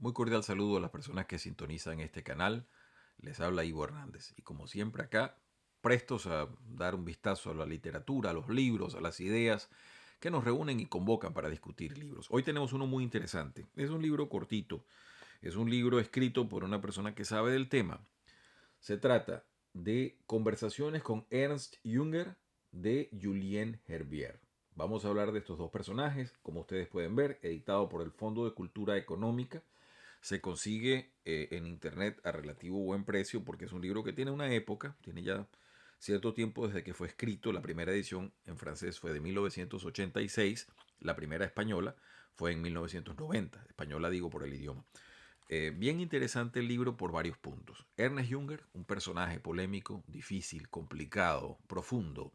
Muy cordial saludo a las personas que sintonizan este canal. Les habla Ivo Hernández. Y como siempre acá, prestos a dar un vistazo a la literatura, a los libros, a las ideas que nos reúnen y convocan para discutir libros. Hoy tenemos uno muy interesante. Es un libro cortito. Es un libro escrito por una persona que sabe del tema. Se trata de Conversaciones con Ernst Jünger de Julien Herbier. Vamos a hablar de estos dos personajes, como ustedes pueden ver, editado por el Fondo de Cultura Económica. Se consigue en internet a relativo buen precio porque es un libro que tiene una época, tiene ya cierto tiempo desde que fue escrito. La primera edición en francés fue de 1986, la primera española fue en 1990, española digo por el idioma. Bien interesante el libro por varios puntos. Ernest Jünger, un personaje polémico, difícil, complicado, profundo.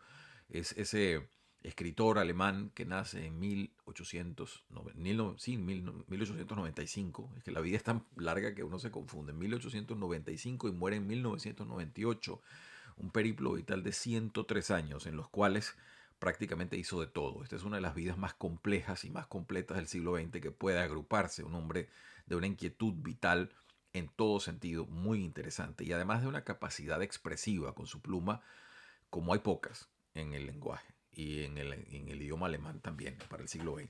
Es ese escritor alemán que nace en 1895. Es que la vida es tan larga que uno se confunde. En 1895 y muere en 1998. Un periplo vital de 103 años en los cuales prácticamente hizo de todo. Esta es una de las vidas más complejas y más completas del siglo XX que puede agruparse. Un hombre de una inquietud vital en todo sentido muy interesante y además de una capacidad expresiva con su pluma como hay pocas en el lenguaje y en el idioma alemán también para el siglo XX.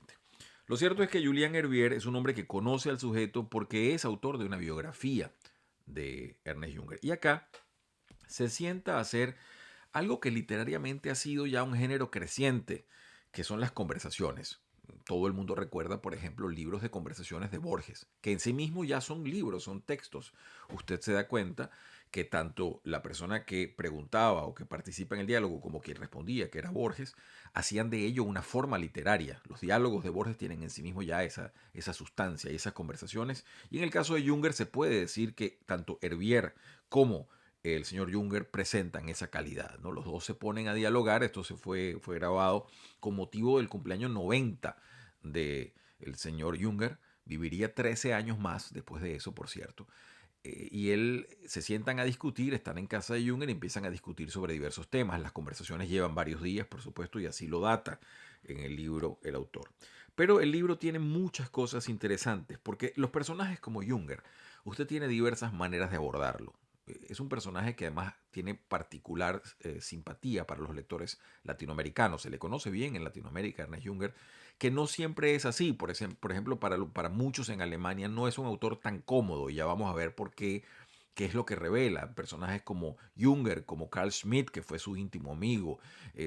Lo cierto es que Julian Herbier es un hombre que conoce al sujeto porque es autor de una biografía de Ernest Jünger. Y acá se sienta a hacer algo que literariamente ha sido ya un género creciente, que son las conversaciones. Todo el mundo recuerda, por ejemplo, libros de conversaciones de Borges, que en sí mismo ya son libros, son textos. Usted se da cuenta que tanto la persona que preguntaba o que participa en el diálogo como quien respondía, que era Borges, hacían de ello una forma literaria. Los diálogos de Borges tienen en sí mismo ya esa sustancia y esas conversaciones. Y en el caso de Junger se puede decir que tanto Herbier como el señor Junger presentan esa calidad, ¿no? Los dos se ponen a dialogar. Esto fue grabado con motivo del cumpleaños 90 del señor Junger. Viviría 13 años más después de eso, por cierto. Y él se sientan a discutir, están en casa de Junger y empiezan a discutir sobre diversos temas. Las conversaciones llevan varios días, por supuesto, y así lo data en el libro el autor. Pero el libro tiene muchas cosas interesantes, porque los personajes como Junger, usted tiene diversas maneras de abordarlo. Es un personaje que además tiene particular simpatía para los lectores latinoamericanos. Se le conoce bien en Latinoamérica, Ernest Junger, que no siempre es así. Por ejemplo, para muchos en Alemania no es un autor tan cómodo, y ya vamos a ver por qué es lo que revela. Personajes como Junger, como Carl Schmitt, que fue su íntimo amigo,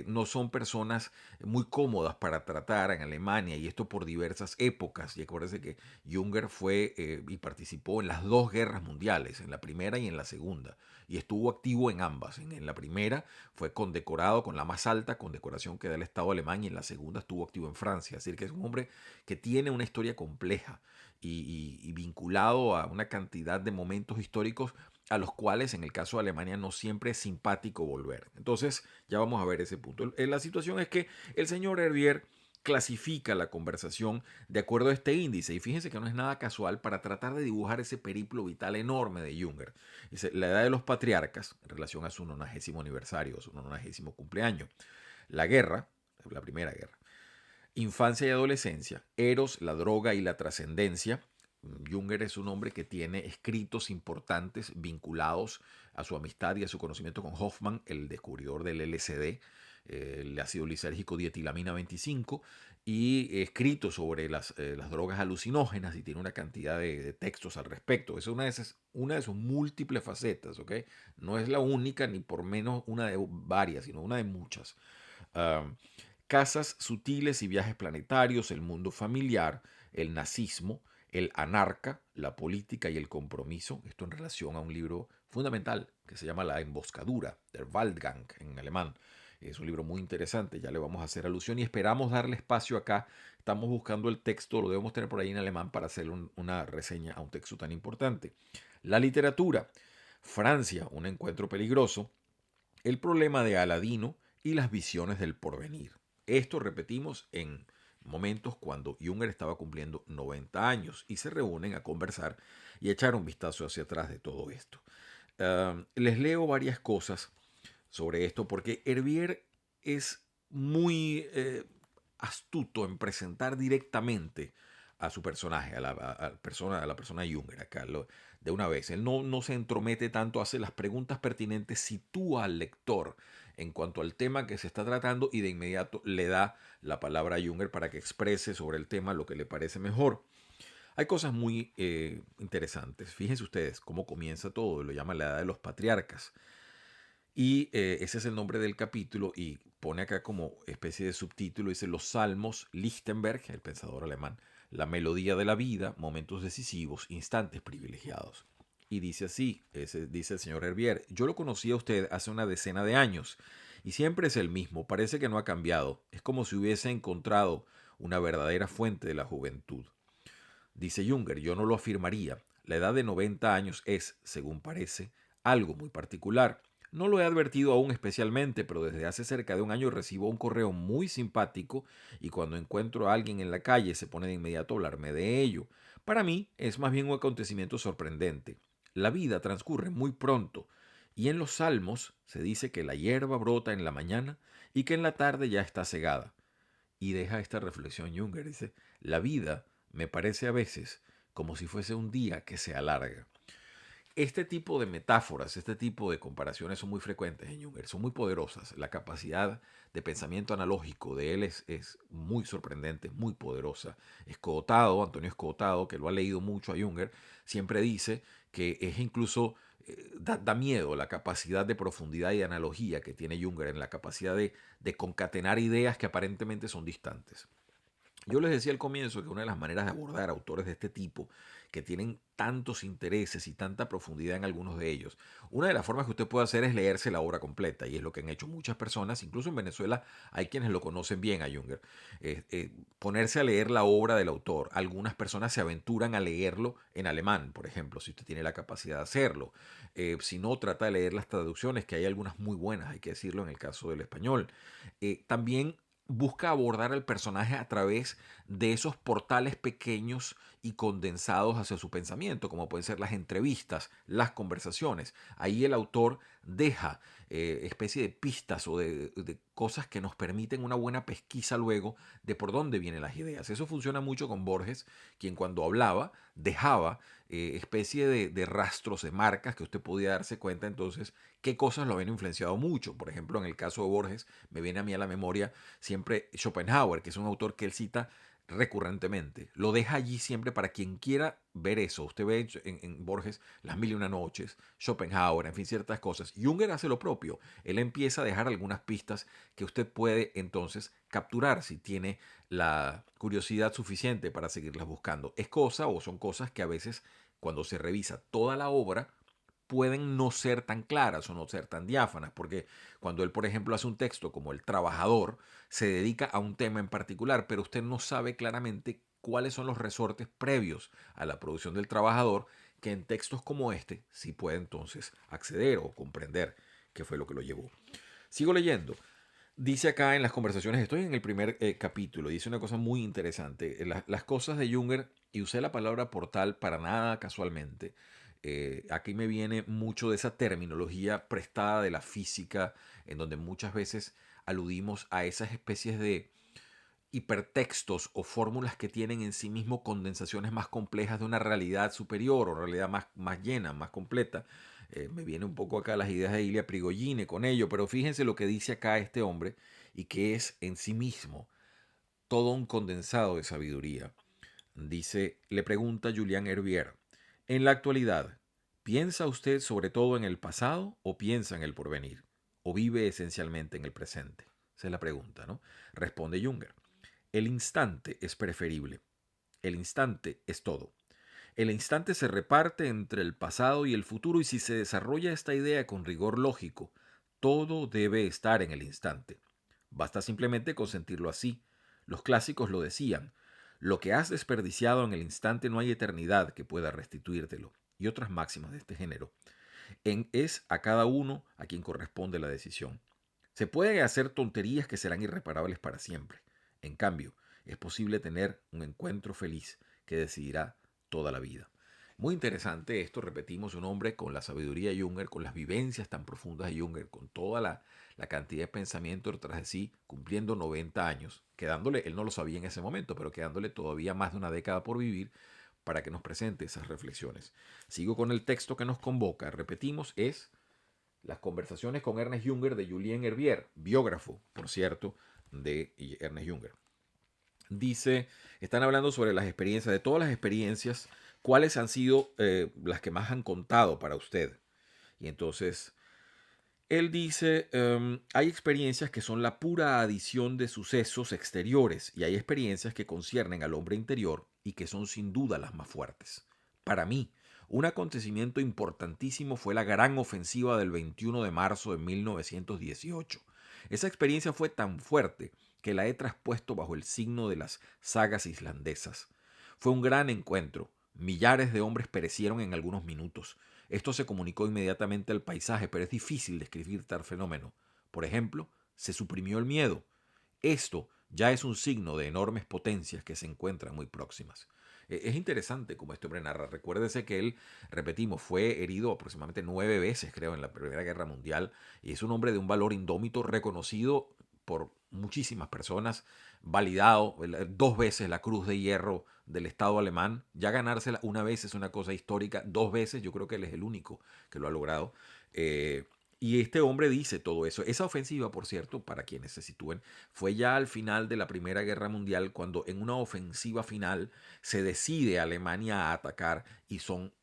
no son personas muy cómodas para tratar en Alemania, y esto por diversas épocas. Y acuérdense que Junger fue y participó en las dos guerras mundiales, en la primera y en la segunda, y estuvo activo en ambas. En la primera fue condecorado con la más alta condecoración que da el Estado alemán, y en la segunda estuvo activo en Francia. Es decir, que es un hombre que tiene una historia compleja y vinculado a una cantidad de momentos históricos a los cuales en el caso de Alemania no siempre es simpático volver. Entonces ya vamos a ver ese punto. La situación es que el señor Herbier clasifica la conversación de acuerdo a este índice, y fíjense que no es nada casual para tratar de dibujar ese periplo vital enorme de Junger. Dice, la edad de los patriarcas en relación a su 90º aniversario, su 90º cumpleaños, la guerra, la primera guerra, infancia y adolescencia, Eros, la droga y la trascendencia. Junger es un hombre que tiene escritos importantes vinculados a su amistad y a su conocimiento con Hoffman, el descubridor del LSD, el ácido lisérgico dietilamina 25, y escritos sobre las drogas alucinógenas, y tiene una cantidad de textos al respecto. Es una de sus múltiples facetas, ¿ok? No es la única, ni por menos una de varias, sino una de muchas. Um, Casas sutiles y viajes planetarios, el mundo familiar, el nazismo, el anarca, la política y el compromiso. Esto en relación a un libro fundamental que se llama La emboscadura, der Waldgang en alemán. Es un libro muy interesante, ya le vamos a hacer alusión y esperamos darle espacio acá. Estamos buscando el texto, lo debemos tener por ahí en alemán para hacer una reseña a un texto tan importante. La literatura, Francia, un encuentro peligroso, el problema de Aladino y las visiones del porvenir. Esto repetimos en momentos cuando Junger estaba cumpliendo 90 años y se reúnen a conversar y a echar un vistazo hacia atrás de todo esto. Les leo varias cosas sobre esto porque Herbier es muy astuto en presentar directamente a su personaje, a la persona Junger, acá, de una vez. Él no se entromete tanto, hace las preguntas pertinentes, sitúa al lector en cuanto al tema que se está tratando y de inmediato le da la palabra a Junger para que exprese sobre el tema lo que le parece mejor. Hay cosas muy interesantes. Fíjense ustedes cómo comienza todo. Lo llama la edad de los patriarcas. Y ese es el nombre del capítulo y pone acá como especie de subtítulo, dice los Salmos, Lichtenberg, el pensador alemán, la melodía de la vida, momentos decisivos, instantes privilegiados. Y dice así, dice el señor Herbier, yo lo conocí a usted hace una decena de años y siempre es el mismo, parece que no ha cambiado, es como si hubiese encontrado una verdadera fuente de la juventud. Dice Junger, yo no lo afirmaría. La edad de 90 años es, según parece, algo muy particular. No lo he advertido aún especialmente, pero desde hace cerca de un año recibo un correo muy simpático y cuando encuentro a alguien en la calle se pone de inmediato a hablarme de ello. Para mí es más bien un acontecimiento sorprendente. La vida transcurre muy pronto y en los salmos se dice que la hierba brota en la mañana y que en la tarde ya está segada. Y deja esta reflexión Junger, dice, la vida me parece a veces como si fuese un día que se alarga. Este tipo de metáforas, este tipo de comparaciones son muy frecuentes en Junger, son muy poderosas. La capacidad de pensamiento analógico de él es muy sorprendente, muy poderosa. Escotado, Antonio Escotado, que lo ha leído mucho a Junger, siempre dice que es incluso, da miedo la capacidad de profundidad y de analogía que tiene Junger en la capacidad de concatenar ideas que aparentemente son distantes. Yo les decía al comienzo que una de las maneras de abordar autores de este tipo, que tienen tantos intereses y tanta profundidad en algunos de ellos, una de las formas que usted puede hacer es leerse la obra completa, y es lo que han hecho muchas personas, incluso en Venezuela hay quienes lo conocen bien a Junger. Ponerse a leer la obra del autor. Algunas personas se aventuran a leerlo en alemán, por ejemplo, si usted tiene la capacidad de hacerlo. Si no, trata de leer las traducciones, que hay algunas muy buenas, hay que decirlo en el caso del español. También busca abordar al personaje a través de esos portales pequeños y condensados hacia su pensamiento, como pueden ser las entrevistas, las conversaciones. Ahí el autor deja especie de pistas o de cosas que nos permiten una buena pesquisa luego de por dónde vienen las ideas. Eso funciona mucho con Borges, quien cuando hablaba dejaba especie de rastros, de marcas que usted podía darse cuenta entonces qué cosas lo habían influenciado mucho. Por ejemplo, en el caso de Borges, me viene a mí a la memoria siempre Schopenhauer, que es un autor que él cita recurrentemente. Lo deja allí siempre para quien quiera ver eso. Usted ve en Borges Las Mil y Una Noches, Schopenhauer, en fin, ciertas cosas. Junger hace lo propio. Él empieza a dejar algunas pistas que usted puede entonces capturar si tiene la curiosidad suficiente para seguirlas buscando. Es cosa o son cosas que a veces cuando se revisa toda la obra pueden no ser tan claras o no ser tan diáfanas, porque cuando él, por ejemplo, hace un texto como El Trabajador, se dedica a un tema en particular, pero usted no sabe claramente cuáles son los resortes previos a la producción del Trabajador, que en textos como este sí puede entonces acceder o comprender qué fue lo que lo llevó. Sigo leyendo. Dice acá en las conversaciones, estoy en el primer capítulo, dice una cosa muy interesante. Las cosas de Junger, y usé la palabra portal para nada casualmente. Aquí me viene mucho de esa terminología prestada de la física, en donde muchas veces aludimos a esas especies de hipertextos o fórmulas que tienen en sí mismo condensaciones más complejas de una realidad superior o realidad más llena, más completa. Me viene un poco acá las ideas de Ilya Prigogine con ello, pero fíjense lo que dice acá este hombre y que es en sí mismo todo un condensado de sabiduría. Dice, le pregunta Julián Herbier, en la actualidad, ¿piensa usted sobre todo en el pasado o piensa en el porvenir? ¿O vive esencialmente en el presente? Esa es la pregunta, ¿no? Responde Junger. El instante es preferible. El instante es todo. El instante se reparte entre el pasado y el futuro y si se desarrolla esta idea con rigor lógico, todo debe estar en el instante. Basta simplemente con sentirlo así. Los clásicos lo decían. Lo que has desperdiciado en el instante no hay eternidad que pueda restituírtelo. Y otras máximas de este género. Es a cada uno a quien corresponde la decisión. Se puede hacer tonterías que serán irreparables para siempre. En cambio, es posible tener un encuentro feliz que decidirá toda la vida. Muy interesante esto, repetimos, un hombre con la sabiduría de Junger, con las vivencias tan profundas de Junger, con toda la cantidad de pensamiento detrás de sí, cumpliendo 90 años, quedándole, él no lo sabía en ese momento, pero quedándole todavía más de una década por vivir para que nos presente esas reflexiones. Sigo con el texto que nos convoca, repetimos, es Las conversaciones con Ernest Junger de Julien Hervier, biógrafo, por cierto, de Ernest Junger. Dice, están hablando sobre las experiencias, de todas las experiencias, cuáles han sido las que más han contado para usted. Y entonces, él dice, hay experiencias que son la pura adición de sucesos exteriores y hay experiencias que conciernen al hombre interior y que son sin duda las más fuertes. Para mí, un acontecimiento importantísimo fue la gran ofensiva del 21 de marzo de 1918. Esa experiencia fue tan fuerte que la he traspuesto bajo el signo de las sagas islandesas. Fue un gran encuentro. Millares de hombres perecieron en algunos minutos. Esto se comunicó inmediatamente al paisaje, pero es difícil describir tal fenómeno. Por ejemplo, se suprimió el miedo. Esto ya es un signo de enormes potencias que se encuentran muy próximas. Es interesante como este hombre narra. Recuérdese que él, repetimos, fue herido aproximadamente 9 veces, creo, en la Primera Guerra Mundial. Y es un hombre de un valor indómito reconocido por muchísimas personas, validado 2 veces la Cruz de Hierro del Estado alemán. Ya ganársela una vez es una cosa histórica, 2 veces yo creo que él es el único que lo ha logrado. Y este hombre dice todo eso. Esa ofensiva, por cierto, para quienes se sitúen, fue ya al final de la Primera Guerra Mundial, cuando en una ofensiva final se decide Alemania a atacar y son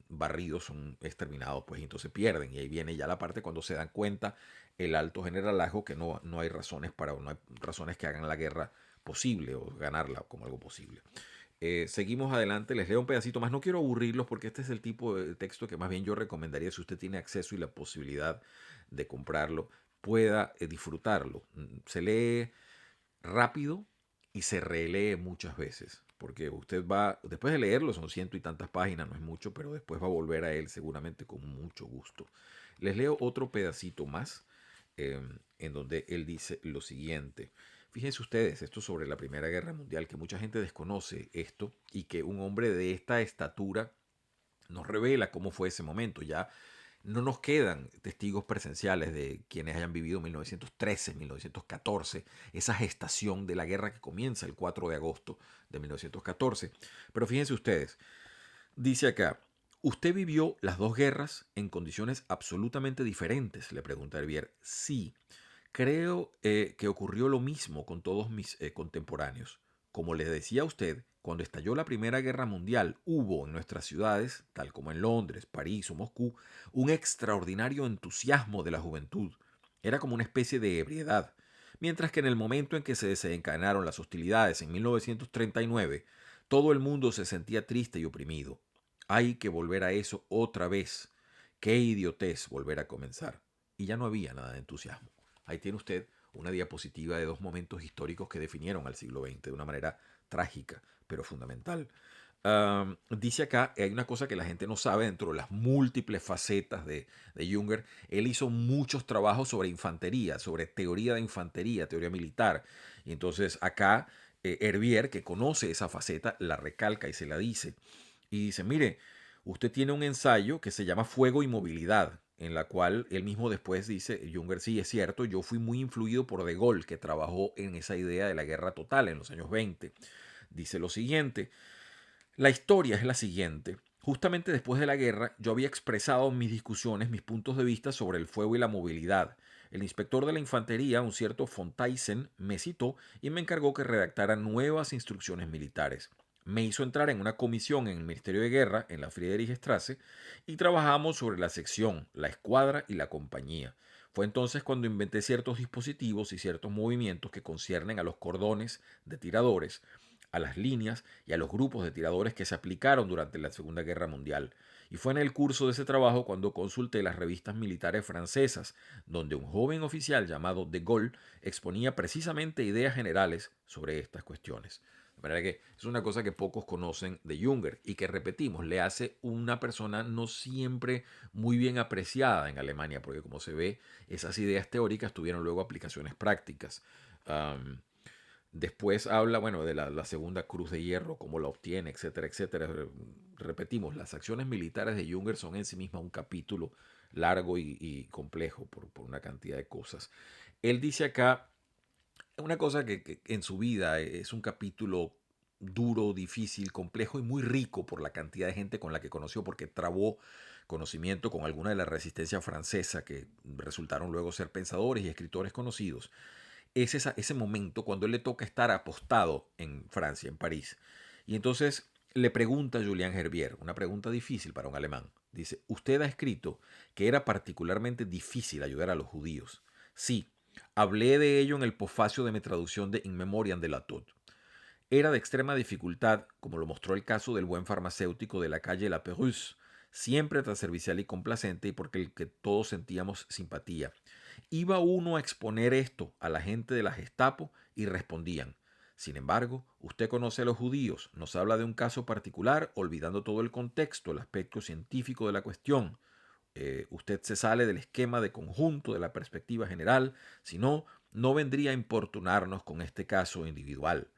barridos, son exterminados, pues entonces pierden. Y ahí viene ya la parte cuando se dan cuenta el alto generalajo que no hay razones no hay razones que hagan la guerra posible o ganarla como algo posible. Seguimos adelante, les leo un pedacito más. No quiero aburrirlos porque este es el tipo de texto que más bien yo recomendaría, si usted tiene acceso y la posibilidad de comprarlo, pueda disfrutarlo. Se lee rápido y se relee muchas veces, porque usted va, después de leerlo, son ciento y tantas páginas, no es mucho, pero después va a volver a él seguramente con mucho gusto. Les leo otro pedacito más en donde él dice lo siguiente. Fíjense ustedes, esto sobre la Primera Guerra Mundial, que mucha gente desconoce esto y que un hombre de esta estatura nos revela cómo fue ese momento. Ya no nos quedan testigos presenciales de quienes hayan vivido 1913, 1914, esa gestación de la guerra que comienza el 4 de agosto de 1914. Pero fíjense ustedes, dice acá, ¿usted vivió las dos guerras en condiciones absolutamente diferentes? Le pregunta Hervier. Sí, creo que ocurrió lo mismo con todos mis contemporáneos. Como les decía a usted, cuando estalló la Primera Guerra Mundial, hubo en nuestras ciudades, tal como en Londres, París o Moscú, un extraordinario entusiasmo de la juventud. Era como una especie de ebriedad. Mientras que en el momento en que se desencadenaron las hostilidades en 1939, todo el mundo se sentía triste y oprimido. Hay que volver a eso otra vez. Qué idiotez volver a comenzar. Y ya no había nada de entusiasmo. Ahí tiene usted una diapositiva de dos momentos históricos que definieron al siglo XX de una manera trágica, pero fundamental. Dice acá, hay una cosa que la gente no sabe dentro de las múltiples facetas de Junger. Él hizo muchos trabajos sobre infantería, sobre teoría de infantería, teoría militar. Y entonces acá Hervier, que conoce esa faceta, la recalca y se la dice. Y dice, mire, usted tiene un ensayo que se llama Fuego y Movilidad, en la cual él mismo después dice, Junger, sí, es cierto, yo fui muy influido por De Gaulle, que trabajó en esa idea de la guerra total en los años 20. Dice lo siguiente, la historia es la siguiente. Justamente después de la guerra, yo había expresado en mis discusiones mis puntos de vista sobre el fuego y la movilidad. El inspector de la infantería, un cierto Fontaisen, me citó y me encargó que redactara nuevas instrucciones militares. Me hizo entrar en una comisión en el Ministerio de Guerra, en la Friedrichstraße, y trabajamos sobre la sección, la escuadra y la compañía. Fue entonces cuando inventé ciertos dispositivos y ciertos movimientos que conciernen a los cordones de tiradores, a las líneas y a los grupos de tiradores que se aplicaron durante la Segunda Guerra Mundial. Y fue en el curso de ese trabajo cuando consulté las revistas militares francesas, donde un joven oficial llamado De Gaulle exponía precisamente ideas generales sobre estas cuestiones. De manera que es una cosa que pocos conocen de Junger y que, repetimos, le hace una persona no siempre muy bien apreciada en Alemania, porque como se ve, esas ideas teóricas tuvieron luego aplicaciones prácticas. Um, Después habla, bueno, de la segunda cruz de hierro, cómo la obtiene, etcétera, etcétera. Repetimos, las acciones militares de Junger son en sí mismas un capítulo largo y complejo por una cantidad de cosas. Él dice acá una cosa que en su vida es un capítulo duro, difícil, complejo y muy rico por la cantidad de gente con la que conoció, porque trabó conocimiento con alguna de la resistencia francesa que resultaron luego ser pensadores y escritores conocidos. Es ese momento cuando él le toca estar apostado en Francia, en París. Y entonces le pregunta a Julian Herbier, una pregunta difícil para un alemán. Dice, usted ha escrito que era particularmente difícil ayudar a los judíos. Sí, hablé de ello en el posfacio de mi traducción de In Memoriam de Latot. Era de extrema dificultad, como lo mostró el caso del buen farmacéutico de la calle La Pérouse, siempre tan servicial y complacente y porque el que todos sentíamos simpatía. Iba uno a exponer esto a la gente de la Gestapo y respondían. Sin embargo, usted conoce a los judíos, nos habla de un caso particular, olvidando todo el contexto, el aspecto científico de la cuestión. Usted se sale del esquema de conjunto, de la perspectiva general, si no, no vendría a importunarnos con este caso individual.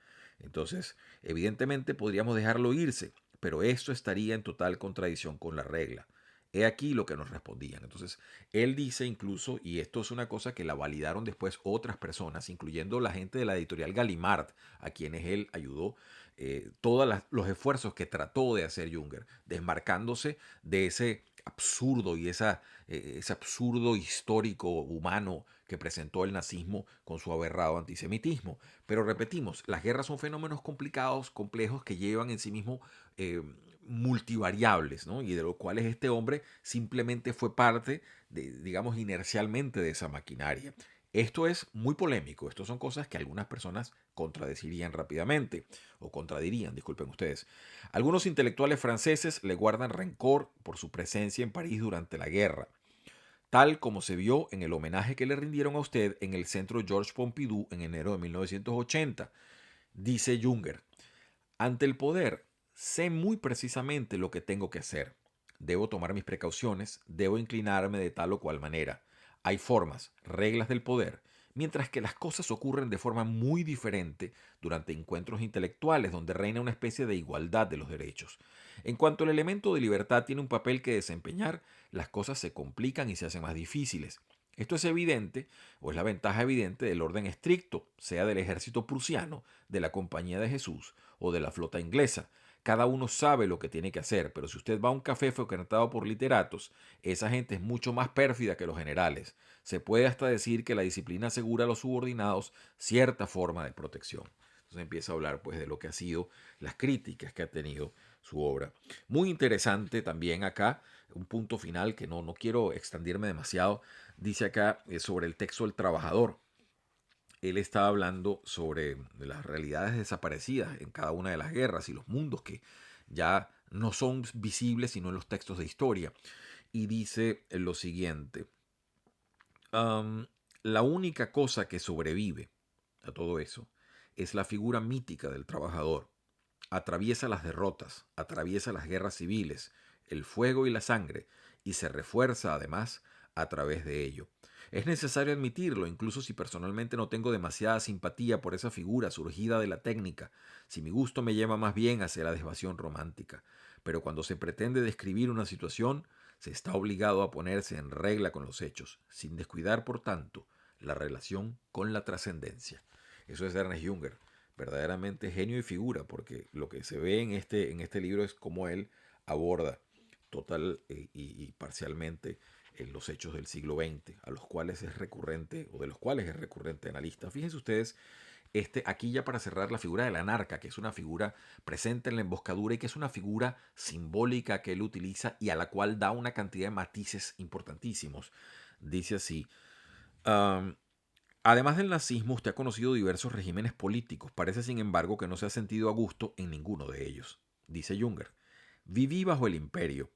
Entonces, evidentemente podríamos dejarlo irse, pero esto estaría en total contradicción con la regla. He aquí lo que nos respondían. Entonces, él dice incluso, y esto es una cosa que la validaron después otras personas, incluyendo la gente de la editorial Gallimard, a quienes él ayudó, todos los esfuerzos que trató de hacer Junger, desmarcándose de ese absurdo y ese absurdo histórico humano que presentó el nazismo con su aberrado antisemitismo. Pero repetimos, las guerras son fenómenos complicados, complejos, que llevan en sí mismo multivariables, ¿no? Y de los cuales este hombre simplemente fue parte, de, digamos, inercialmente de esa maquinaria. Esto es muy polémico, esto son cosas que algunas personas contradecirían rápidamente, o contradirían, disculpen ustedes. Algunos intelectuales franceses le guardan rencor por su presencia en París durante la guerra, tal como se vio en el homenaje que le rindieron a usted en el Centro Georges Pompidou en enero de 1980. Dice Junger, ante el poder, sé muy precisamente lo que tengo que hacer. Debo tomar mis precauciones, debo inclinarme de tal o cual manera. Hay formas, reglas del poder, mientras que las cosas ocurren de forma muy diferente durante encuentros intelectuales donde reina una especie de igualdad de los derechos. En cuanto el elemento de libertad tiene un papel que desempeñar, las cosas se complican y se hacen más difíciles. Esto es evidente, o es la ventaja evidente del orden estricto, sea del ejército prusiano, de la Compañía de Jesús o de la flota inglesa. Cada uno sabe lo que tiene que hacer, pero si usted va a un café frecuentado por literatos, esa gente es mucho más pérfida que los generales. Se puede hasta decir que la disciplina asegura a los subordinados cierta forma de protección. Entonces empieza a hablar pues de lo que ha sido las críticas que ha tenido su obra. Muy interesante también acá, un punto final que no quiero extenderme demasiado, dice acá sobre el texto del trabajador. Él estaba hablando sobre las realidades desaparecidas en cada una de las guerras y los mundos que ya no son visibles sino en los textos de historia. Y dice lo siguiente, um, la única cosa que sobrevive a todo eso es la figura mítica del trabajador. Atraviesa las derrotas, atraviesa las guerras civiles, el fuego y la sangre, y se refuerza además a través de ello. Es necesario admitirlo, incluso si personalmente no tengo demasiada simpatía por esa figura surgida de la técnica, si mi gusto me lleva más bien hacia la desvasión romántica. Pero cuando se pretende describir una situación, se está obligado a ponerse en regla con los hechos, sin descuidar, por tanto, la relación con la trascendencia. Eso es Ernest Junger, verdaderamente genio y figura, porque lo que se ve en este libro es cómo él aborda total y parcialmente los hechos del siglo XX, a los cuales es recurrente, o de los cuales es recurrente analista. Fíjense ustedes, aquí ya para cerrar, la figura del anarca, que es una figura presente en la emboscadura y que es una figura simbólica que él utiliza y a la cual da una cantidad de matices importantísimos. Dice así, um, además del nazismo, usted ha conocido diversos regímenes políticos. Parece, sin embargo, que no se ha sentido a gusto en ninguno de ellos. Dice Junger, viví bajo el imperio,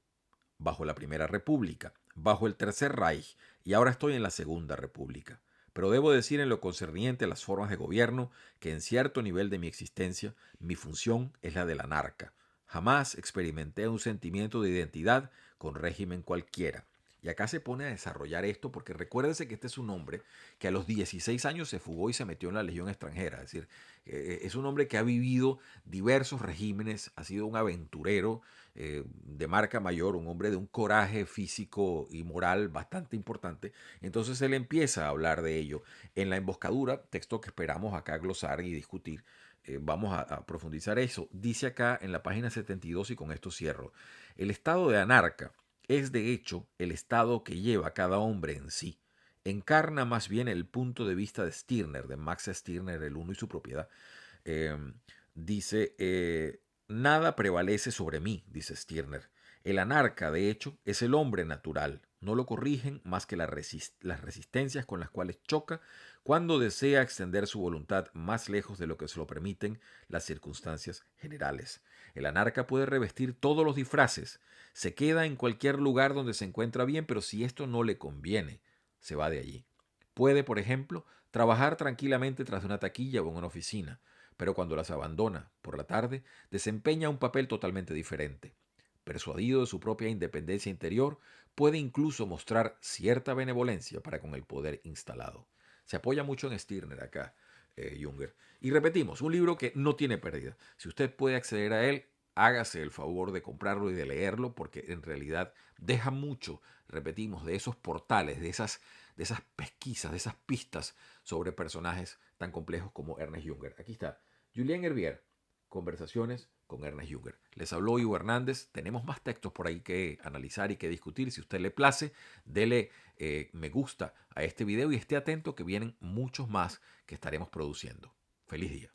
bajo la Primera República, bajo el Tercer Reich y ahora estoy en la Segunda República. Pero debo decir en lo concerniente a las formas de gobierno que en cierto nivel de mi existencia mi función es la del anarca. Jamás experimenté un sentimiento de identidad con régimen cualquiera. Y acá se pone a desarrollar esto porque recuérdese que este es un hombre que a los 16 años se fugó y se metió en la Legión extranjera. Es decir, es un hombre que ha vivido diversos regímenes, ha sido un aventurero de marca mayor, un hombre de un coraje físico y moral bastante importante. Entonces él empieza a hablar de ello. En la emboscadura, texto que esperamos acá glosar y discutir, vamos a profundizar eso. Dice acá en la página 72 y con esto cierro. El estado de anarca es de hecho el estado que lleva cada hombre en sí. Encarna más bien el punto de vista de Stirner, de Max Stirner, el uno y su propiedad. Eh, dice, nada prevalece sobre mí, dice Stirner. El anarca, de hecho, es el hombre natural. No lo corrigen más que las resistencias con las cuales choca cuando desea extender su voluntad más lejos de lo que se lo permiten las circunstancias generales. El anarca puede revestir todos los disfraces, se queda en cualquier lugar donde se encuentra bien, pero si esto no le conviene, se va de allí. Puede, por ejemplo, trabajar tranquilamente tras una taquilla o en una oficina, pero cuando las abandona por la tarde, desempeña un papel totalmente diferente. Persuadido de su propia independencia interior, puede incluso mostrar cierta benevolencia para con el poder instalado. Se apoya mucho en Stirner acá, Junger. Y repetimos, un libro que no tiene pérdida. Si usted puede acceder a él, hágase el favor de comprarlo y de leerlo, porque en realidad deja mucho, repetimos, de esos portales, de esas pesquisas, de esas pistas sobre personajes tan complejos como Ernest Junger. Aquí está, Julien Hervier, Conversaciones con Ernest Junger. Les habló Ivo Hernández. Tenemos más textos por ahí que analizar y que discutir. Si a usted le place, dele me gusta a este video y esté atento que vienen muchos más que estaremos produciendo. Feliz día.